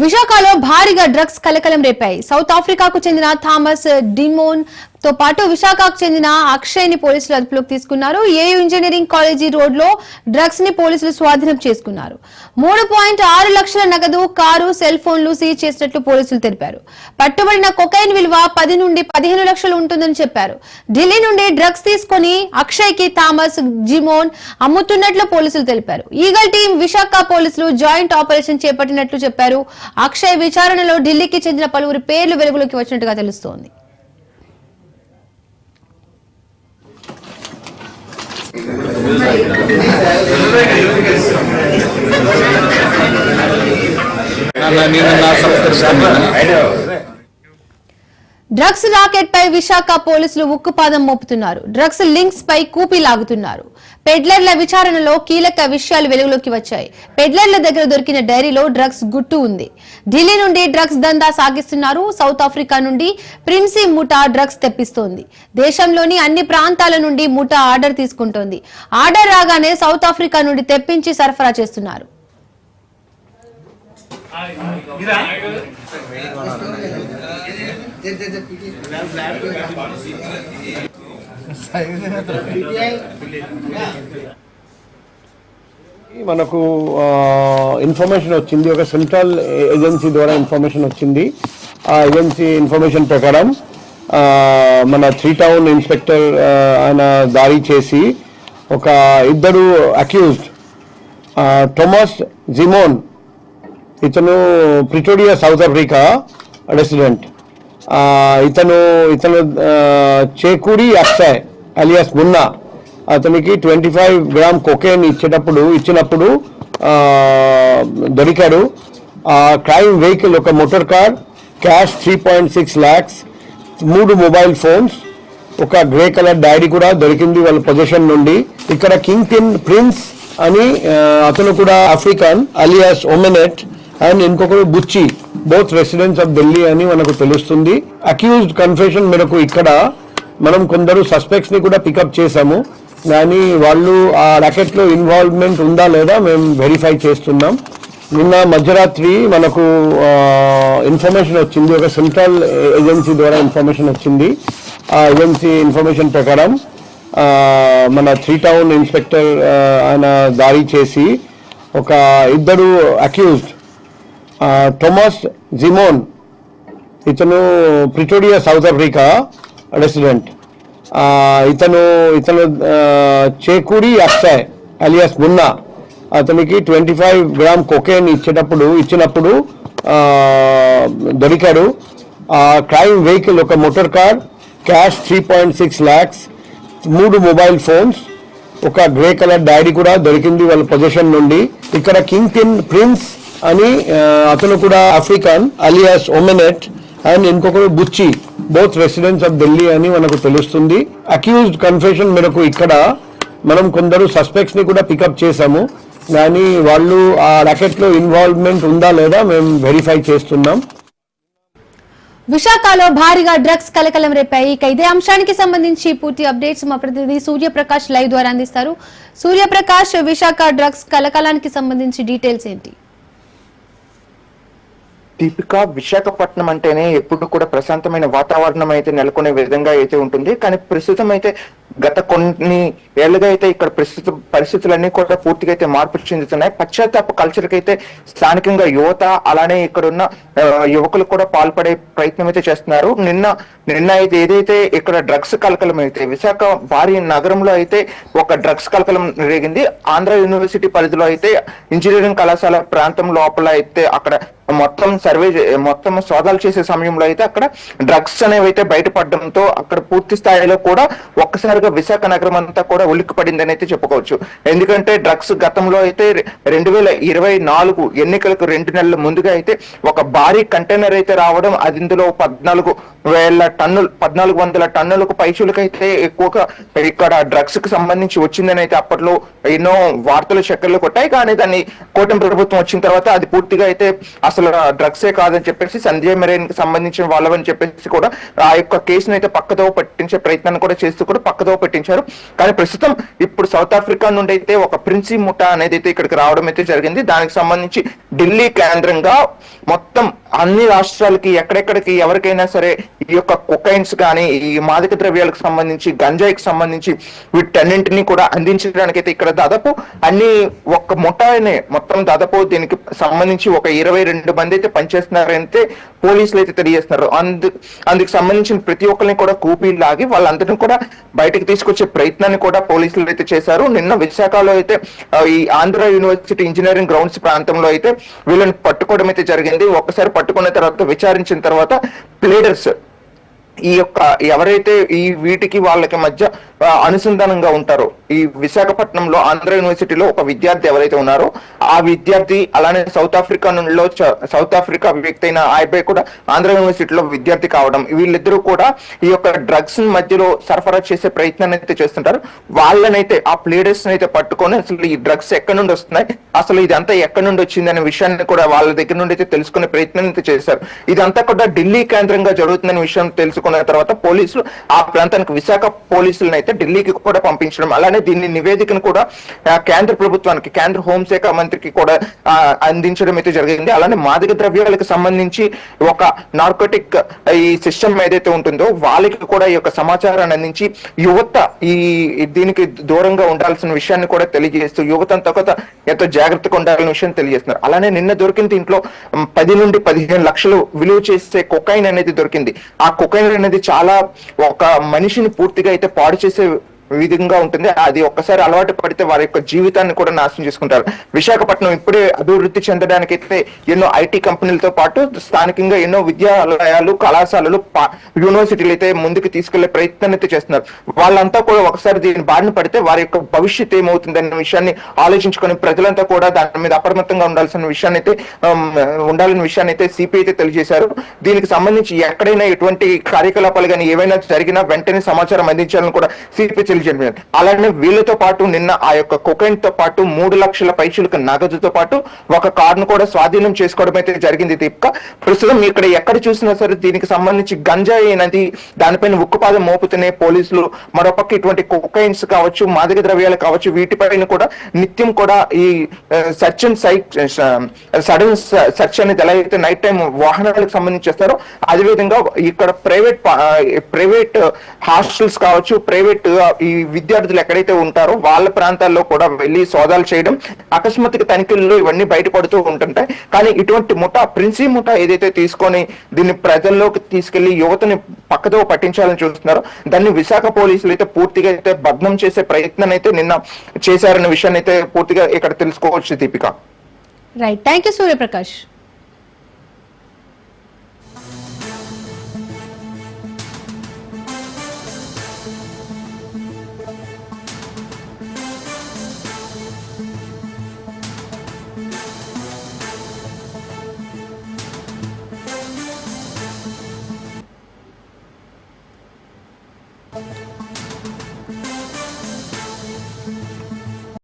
విశాఖలో భారీగా డ్రగ్స్ కలకలం రేపాయి. సౌత్ ఆఫ్రికాకు చెందిన థామస్ డిమోన్ తో పాటు విశాఖకు చెందిన అక్షయ్ ని పోలీసులు అదుపులోకి తీసుకున్నారు. ఏయూ ఇంజనీరింగ్ కాలేజీ రోడ్ లో డ్రగ్స్ ని పోలీసులు స్వాధీనం చేసుకున్నారు. 3.6 లక్షల నగదు, కారు, సెల్ ఫోన్లు సీజ్ చేసినట్లు పోలీసులు తెలిపారు. పట్టుబడిన కొకైన్ విలువ 10 నుండి 15 లక్షలు ఉంటుందని చెప్పారు. ఢిల్లీ నుండి డ్రగ్స్ తీసుకుని అక్షయ్ కి థామస్ డిమోన్ అమ్ముతున్నట్లు పోలీసులు తెలిపారు. ఈగల్ టీం, విశాఖ పోలీసులు జాయింట్ ఆపరేషన్ చేపట్టినట్లు చెప్పారు. అక్షయ్ విచారణలో ఢిల్లీకి చెందిన పలువురి పేర్లు వెలుగులోకి వచ్చినట్టుగా తెలుస్తోంది. డ్రగ్స్ రాకెట్ పై విశాఖ పోలీసులు ఉక్కుపాదం మోపుతున్నారు. డ్రగ్స్ లింక్స్ పై కూపీ లాగుతున్నారు. పెడ్లర్ల విచారణలో కీలక విషయాలు వెలుగులోకి వచ్చాయి. పెడ్లర్ల దగ్గర దొరికిన డైరీలో డ్రగ్స్ గుట్టు ఉంది. ఢిల్లీ నుండి డ్రగ్స్ దందా సాగిస్తున్నారు. సౌత్ ఆఫ్రికా నుండి ప్రిన్సీ ముఠా డ్రగ్స్ తెప్పిస్తోంది. దేశంలోని అన్ని ప్రాంతాల నుండి ముఠా ఆర్డర్ తీసుకుంటోంది. ఆర్డర్ రాగానే సౌత్ ఆఫ్రికా నుండి తెప్పించి సరఫరా చేస్తున్నారు. మనకు ఇన్ఫర్మేషన్ వచ్చింది, ఒక సెంట్రల్ ఏజెన్సీ ద్వారా ఇన్ఫర్మేషన్ వచ్చింది. ఆ ఏజెన్సీ ఇన్ఫర్మేషన్ ప్రకారం మన 3 టౌన్ ఇన్స్పెక్టర్ ఆయన దాడి చేసి ఒక ఇద్దరు అక్యూజ్డ్, థామస్ డిమోన్, ఇతను ప్రిటోరియా సౌత్ ఆఫ్రికా రెసిడెంట్, ఇతను చేకూరి అక్షయ్ అలియాస్ మున్నా, అతనికి 25 గ్రామ్ కొకైన్ ఇచ్చినప్పుడు దొరికాడు. క్రైమ్ వెహికల్, ఒక motor car, cash 3.6 lakhs, 3 mobile phones, ఒక గ్రే కలర్ డైరీ కూడా దొరికింది వాళ్ళ పొజిషన్ నుండి. ఇక్కడ కింగ్ పిన్ ప్రిన్స్ అని అతను కూడా ఆఫ్రికన్ అలియాస్ ఒమెనెట్ అండ్ ఇంకొకరు బుచ్చి, బోత్ రెసిడెంట్స్ ఆఫ్ ఢిల్లీ అని మనకు తెలుస్తుంది. అక్యూజ్డ్ కన్ఫెషన్ మేరకు ఇక్కడ మనం కొందరు సస్పెక్ట్స్ ని కూడా పికప్ చేశాము, కానీ వాళ్ళు ఆ ర్యాకెట్ లో ఇన్వాల్వ్మెంట్ ఉందా లేదా మేము వెరిఫై చేస్తున్నాం. నిన్న మధ్యరాత్రి మనకు ఇన్ఫర్మేషన్ వచ్చింది, ఒక సెంట్రల్ ఏజెన్సీ ద్వారా ఇన్ఫర్మేషన్ వచ్చింది. ఆ ఏజెన్సీ ఇన్ఫర్మేషన్ ప్రకారం మన 3 టౌన్ ఇన్స్పెక్టర్ ఆయన దాడి చేసి ఒక ఇద్దరు అక్యూజ్డ్, థామస్ డిమోన్, ఇతను ప్రిటోరియా సౌత్ ఆఫ్రికా రెసిడెంట్, ఇతను చేకూరి అక్షయ్ అలియాస్ మున్నా, అతనికి 25 గ్రామ్ కొకైన్ ఇచ్చినప్పుడు దొరికాడు. క్రైమ్ వెహికల్, ఒక motor car, cash 3.6 lakhs, 3 mobile phones, ఒక గ్రే కలర్ డైరీ కూడా దొరికింది వాళ్ళ పొజిషన్ నుండి. ఇక్కడ కింగ్ పిన్ ప్రిన్స్ అని అతను కూడా ఆఫ్రికన్ అలియాస్ ఒమెనెట్ అండ్ ఇంకొకరు బుచ్చి, బోత్ రెసిడెంట్స్ ఆఫ్ ఢిల్లీ అని మనకు తెలుస్తుంది. అక్యూజ్డ్ కన్ఫెషన్ మేరకు ఇక్కడ మనం కొందరు సస్పెక్ట్స్ ని కూడా పికప్ చేశాము, కానీ వాళ్ళు ఆ ర్యాకెట్ లో ఇన్వాల్వ్మెంట్ ఉందా లేదా మేము వెరిఫై చేస్తున్నాం. విశాఖలో భారీగా డ్రగ్స్ కలకలం రేపాయి. ఇక ఇదే అంశానికి సంబంధించి పూర్తి అప్డేట్స్ మా ప్రతినిధి సూర్యప్రకాష్ లైవ్ ద్వారా అందిస్తారు. సూర్యప్రకాష్, విశాఖ డ్రగ్స్ కలకలానికి సంబంధించి డీటెయిల్స్ ఏంటి? దీపిక, విశాఖపట్నం అంటేనే ఎప్పుడు కూడా ప్రశాంతమైన వాతావరణం అయితే నెలకొనే విధంగా అయితే ఉంటుంది. కానీ ప్రస్తుతం అయితే గత కొన్ని ఏళ్లుగా అయితే ఇక్కడ పరిస్థితులన్నీ కూడా పూర్తిగా అయితే మార్పు చెందుతున్నాయి. పశ్చాత్తాప కల్చర్కి అయితే స్థానికంగా యువత, అలానే ఇక్కడ ఉన్న యువకులు కూడా పాల్పడే ప్రయత్నం అయితే చేస్తున్నారు. నిన్న అయితే ఏదైతే ఇక్కడ డ్రగ్స్ కలకలం అయితే విశాఖ భారీ నగరంలో అయితే ఒక డ్రగ్స్ కలకలం రేగింది. ఆంధ్ర యూనివర్సిటీ పరిధిలో అయితే ఇంజనీరింగ్ కళాశాల ప్రాంతం లోపల అయితే అక్కడ మొత్తం సోదాలు చేసే సమయంలో అయితే అక్కడ డ్రగ్స్ అనేవి అయితే బయటపడడంతో అక్కడ పూర్తి స్థాయిలో కూడా ఒక్కసారిగా విశాఖ నగరం అంతా కూడా ఉలిక్కిపడిందని అయితే చెప్పుకోవచ్చు. ఎందుకంటే డ్రగ్స్ గతంలో అయితే 2024 ఎన్నికలకు 2 నెలల ముందుగా అయితే ఒక భారీ కంటైనర్ అయితే రావడం, అది ఇందులో 14 1400 టన్నులకు పైచులకైతే ఎక్కువగా ఇక్కడ డ్రగ్స్ కి సంబంధించి వచ్చిందని అయితే అప్పట్లో ఎన్నో వార్తలు చక్కర్లు కొట్టాయి. కానీ దాన్ని కూటమి ప్రభుత్వం వచ్చిన తర్వాత అది పూర్తిగా అయితే అసలు డ్రగ్సే కాదని చెప్పేసి సంజయ్ మెరైన్ కి సంబంధించిన వాళ్ళవని చెప్పేసి కూడా ఆ యొక్క కేసును అయితే పక్కదో పట్టించే ప్రయత్నాన్ని కూడా చేస్తూ కూడా పక్కదో పట్టించారు. కానీ ప్రస్తుతం ఇప్పుడు సౌత్ ఆఫ్రికా నుండి అయితే ఒక ప్రిన్సీ ముఠా అనేది అయితే ఇక్కడికి రావడం అయితే జరిగింది. దానికి సంబంధించి ఢిల్లీ కేంద్రంగా మొత్తం అన్ని రాష్ట్రాలకి ఎక్కడెక్కడికి ఎవరికైనా సరే ఈ యొక్క కొకైన్స్ కానీ ఈ మాదక ద్రవ్యాలకు సంబంధించి గంజాయికి సంబంధించి వీటన్నింటినీ కూడా అందించడానికి అయితే ఇక్కడ దాదాపు అన్ని ఒక్క ముఠానే మొత్తం దాదాపు దీనికి సంబంధించి ఒక 22 మంది అయితే పనిచేస్తున్నారంటే పోలీసులు అయితే తెలియజేస్తున్నారు. అందుకు సంబంధించిన ప్రతి ఒక్కరిని కూడా కూపీలు లాగి వాళ్ళందరినీ కూడా బయటకు తీసుకొచ్చే ప్రయత్నాన్ని కూడా పోలీసులు అయితే చేశారు. నిన్న విశాఖలో అయితే ఈ ఆంధ్ర యూనివర్సిటీ ఇంజనీరింగ్ గ్రౌండ్స్ ప్రాంతంలో అయితే వీళ్ళని పట్టుకోవడం అయితే జరిగింది. ఒక్కసారి పట్టుకున్న తర్వాత విచారించిన తర్వాత ప్లేడర్స్ ఈ యొక్క ఎవరైతే ఈ వీటికి వాళ్ళకి మధ్య అనుసంధానంగా ఉంటారో ఈ విశాఖపట్నంలో ఆంధ్ర యూనివర్సిటీలో ఒక విద్యార్థి ఎవరైతే ఉన్నారో ఆ విద్యార్థి అలానే సౌత్ ఆఫ్రికా వ్యక్తి అయిన ఆ అబ్బాయి కూడా ఆంధ్ర యూనివర్సిటీలో విద్యార్థి కావడం వీళ్ళిద్దరూ కూడా ఈ యొక్క డ్రగ్స్ మధ్యలో సరఫరా చేసే ప్రయత్నాన్ని అయితే చేస్తుంటారు. వాళ్ళనైతే ఆ ప్లేడర్స్ అయితే పట్టుకొని అసలు ఈ డ్రగ్స్ ఎక్కడి నుండి వస్తున్నాయి, అసలు ఇదంతా ఎక్కడి నుండి వచ్చింది అనే విషయాన్ని కూడా వాళ్ళ దగ్గర నుండి అయితే తెలుసుకునే ప్రయత్నం అయితే చేశారు. ఇదంతా కూడా ఢిల్లీ కేంద్రంగా జరుగుతుందనే విషయం తెలుసుకున్న తర్వాత పోలీసులు ఆ ప్రాంతానికి విశాఖ పోలీసులను అయితే ఢిల్లీకి కూడా పంపించడం అలానే దీన్ని నివేదికను కూడా కేంద్ర ప్రభుత్వానికి కేంద్ర హోంశాఖ మంత్రికి కూడా అందించడం అయితే జరిగింది. అలానే మాదక ద్రవ్యాలకు సంబంధించి ఒక నార్కోటిక్ ఈ సిస్టమ్ ఏదైతే ఉంటుందో వాళ్ళకి కూడా ఈ యొక్క సమాచారాన్ని అందించి యువత ఈ దీనికి దూరంగా ఉండాల్సిన విషయాన్ని కూడా తెలియజేస్తూ యువత అంతా కూడా ఎంతో జాగ్రత్తగా ఉండాలనే విషయం తెలియజేస్తున్నారు. అలానే నిన్న దొరికిన దీంట్లో 10 నుండి 15 లక్షలు విలువ చేసే కొకైన్ అనేది దొరికింది. ఆ కొకైన్ అనేది చాలా ఒక మనిషిని పూర్తిగా అయితే పాడు చేసే విధంగా ఉంటుంది. అది ఒక్కసారి అలవాటు పడితే వారి యొక్క జీవితాన్ని కూడా నాశనం చేసుకుంటారు. విశాఖపట్నం ఇప్పుడే అభివృద్ధి చెందడానికి అయితే ఎన్నో ఐటీ కంపెనీలతో పాటు స్థానికంగా ఎన్నో విద్యాలయాలు కళాశాలలు యూనివర్సిటీలు అయితే ముందుకు తీసుకెళ్లే ప్రయత్నం అయితే చేస్తున్నారు. వాళ్ళంతా కూడా ఒకసారి దీని బారిన పడితే వారి యొక్క భవిష్యత్ ఏమవుతుంది అనే విషయాన్ని ఆలోచించుకొని ప్రజలంతా కూడా దాని మీద అప్రమత్తంగా ఉండాల్సిన విషయాన్ని అయితే సిపి అయితే తెలియజేశారు. దీనికి సంబంధించి ఎక్కడైనా ఎటువంటి కార్యకలాపాలు కానీ ఏవైనా జరిగినా వెంటనే సమాచారం అందించాలని కూడా సిపి అలానే వీళ్ళతో పాటు నిన్న ఆ యొక్క కొకైన్ తో పాటు 3 లక్షల పైచులకు నగదుతో పాటు ఒక కారును కూడా స్వాధీనం చేసుకోవడం అయితే జరిగింది. దీపిక ప్రస్తుతం ఇక్కడ ఎక్కడ చూసినా సరే దీనికి సంబంధించి గంజాయి అనేది దానిపైన ఉక్కుపాదం మోపుతూనే పోలీసులు మరోపక్క ఇటువంటి కొకైన్స్ కావచ్చు మాదక ద్రవ్యాలు కావచ్చు వీటిపైన కూడా నిత్యం కూడా ఈ సర్చ్ అండ్ సడన్ సర్చ్ అనేది ఎలా అయితే నైట్ టైం వాహనాలకు సంబంధించి చేస్తారో అదేవిధంగా ఇక్కడ ప్రైవేట్ హాస్టల్స్ కావచ్చు ప్రైవేట్ ఈ విద్యార్థులు ఎక్కడైతే ఉంటారో వాళ్ళ ప్రాంతాల్లో కూడా వెళ్ళి సోదాలు చేయడం అకస్మాత్తుగా తనిఖీల్లో ఇవన్నీ బయటపడుతూ ఉంటుంటాయి. కానీ ఇటువంటి ప్రిన్సీ ముఠా ఏదైతే తీసుకొని దీన్ని ప్రజల్లోకి తీసుకెళ్లి యువతని పక్కదో పట్టించాలని చూస్తున్నారో దాన్ని విశాఖ పోలీసులు అయితే పూర్తిగా అయితే భగ్నం చేసే ప్రయత్నం అయితే నిన్న చేశారన్న విషయాన్ని అయితే పూర్తిగా ఇక్కడ తెలుసుకోవచ్చు. Deepika right, thank you Suryaprakash.